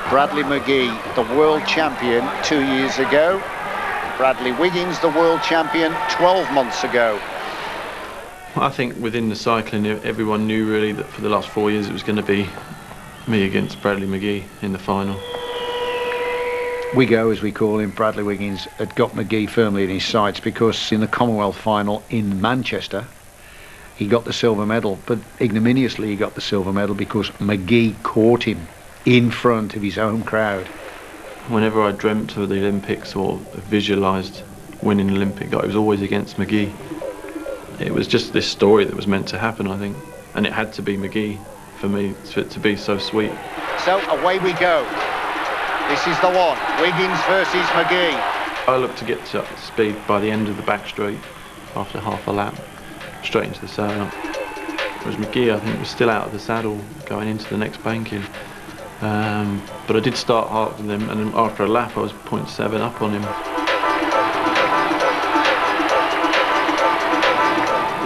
Bradley McGee, the world champion 2 years ago. Bradley Wiggins, the world champion 12 months ago. I think within the cycling, everyone knew really that for the last 4 years it was going to be me against Bradley McGee in the final. Wiggo, as we call him, Bradley Wiggins, had got McGee firmly in his sights, because in the Commonwealth final in Manchester, he got the silver medal, but ignominiously he got the silver medal because McGee caught him in front of his home crowd. Whenever I dreamt of the Olympics or visualised winning an Olympic gold, it was always against McGee. It was just this story that was meant to happen, I think, and it had to be McGee for me for it to be so sweet. So away we go. This is the one, Wiggins versus McGee. I looked to get to speed by the end of the back straight after half a lap, straight into the saddle. Whereas McGee, I think, was still out of the saddle going into the next banking. But I did start hard with him, and then after a lap I was 0.7 up on him.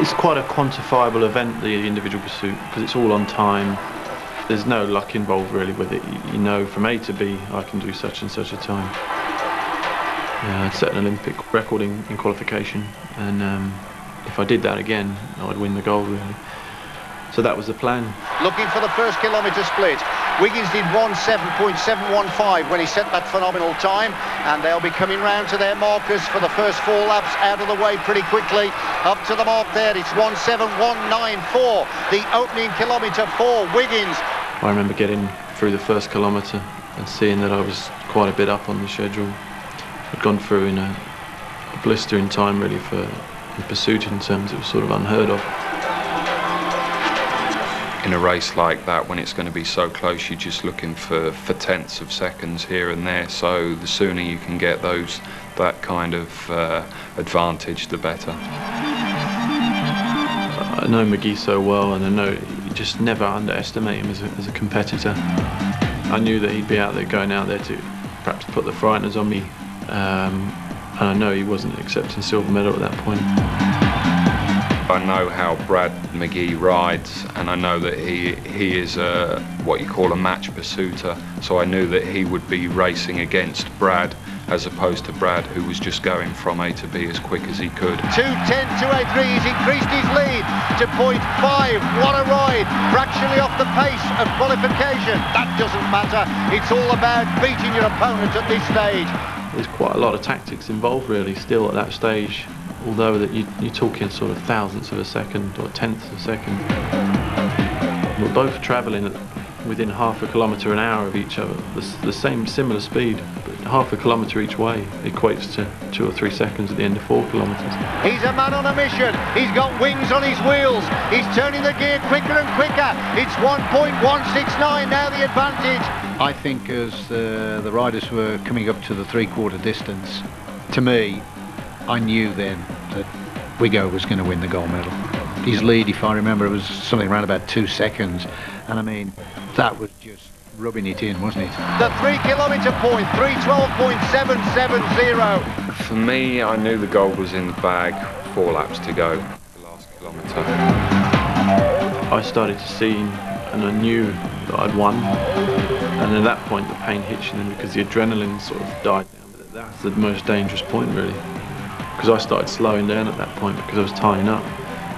It's quite a quantifiable event, the individual pursuit, because it's all on time. There's no luck involved really with it. You know, from A to B I can do such and such a time. I'd set an Olympic record in qualification, and if I did that again I'd win the gold really. So that was the plan. Looking for the first kilometre split. Wiggins did 1:7.715 when he set that phenomenal time, and they'll be coming round to their markers for the first 4 laps out of the way pretty quickly. Up to the mark there, it's 1:7.194, the opening kilometre for Wiggins. I remember getting through the first kilometre and seeing that I was quite a bit up on the schedule. I'd gone through in a blistering time really in pursuit in terms it was sort of unheard of. In a race like that, when it's going to be so close, you're just looking for tenths of seconds here and there, so the sooner you can get that kind of advantage, the better. I know McGee so well, and I know you just never underestimate him as a competitor. I knew that he'd be out there, going out there to perhaps put the frighteners on me, and I know he wasn't accepting silver medal at that point. I know how Brad McGee rides, and I know that he is what you call a match pursuiter, so I knew that he would be racing against Brad as opposed to Brad, who was just going from A to B as quick as he could. 2:10.283, he's increased his lead to 0.5. What a ride, fractionally off the pace of qualification. That doesn't matter, it's all about beating your opponent at this stage. There's quite a lot of tactics involved really still at that stage, although that you're talking sort of thousandths of a second or tenths of a second. We're both travelling within half a kilometre an hour of each other, the same similar speed, but half a kilometre each way equates to 2 or 3 seconds at the end of 4 kilometres. He's a man on a mission, he's got wings on his wheels, he's turning the gear quicker and quicker. It's 1.169 now, the advantage. I think as the riders were coming up to the 3/4 distance, to me, I knew then that Wiggo was going to win the gold medal. His lead, if I remember, was something around about 2 seconds, and I mean, that was just rubbing it in, wasn't it? The 3 kilometre point, 3:12.770. For me, I knew the gold was in the bag, 4 laps to go, the last kilometre. I started to see, and I knew that I'd won, and at that point the pain hit you then because the adrenaline sort of died down. But that's the most dangerous point really, because I started slowing down at that point because I was tying up,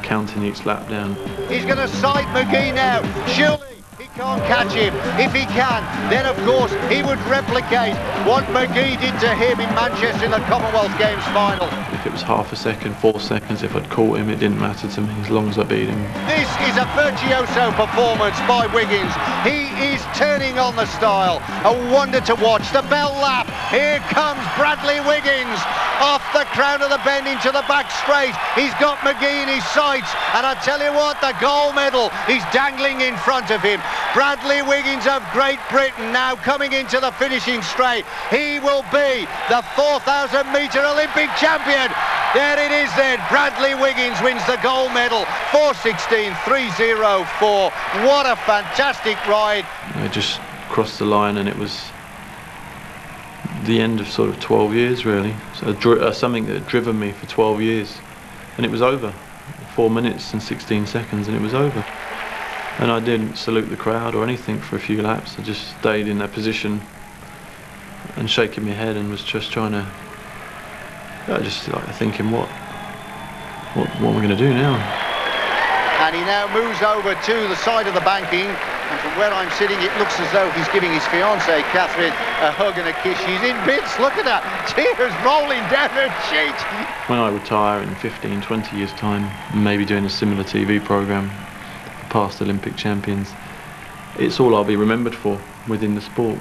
counting each lap down. He's going to side McGee now, surely he can't catch him. If he can, then of course he would replicate what McGee did to him in Manchester in the Commonwealth Games final. If it was half a second, 4 seconds, if I'd caught him, it didn't matter to me as long as I beat him. This is a virtuoso performance by Wiggins. He is turning on the style. A wonder to watch. The bell lap. Here comes Bradley Wiggins off the crown of the bend into the back straight. He's got McGee in his sights, and I tell you what, the gold medal is dangling in front of him. Bradley Wiggins of Great Britain now coming into the finishing straight. He will be the 4,000 metre Olympic champion. There it is then. Bradley Wiggins wins the gold medal. 4:16.304. What a fantastic ride. I just crossed the line, and it was the end of sort of 12 years really. So something that had driven me for 12 years, and it was over. 4 minutes and 16 seconds and it was over. And I didn't salute the crowd or anything for a few laps. I just stayed in that position and shaking my head and was just trying to, just like thinking, what am I going to do now? And he now moves over to the side of the banking, and from where I'm sitting it looks as though he's giving his fiancée Catherine a hug and a kiss. She's in bits, look at that, tears rolling down her cheeks. When I retire in 15, 20 years time, maybe doing a similar TV programme, past Olympic champions, it's all I'll be remembered for within the sport.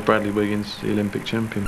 Bradley Wiggins, the Olympic champion.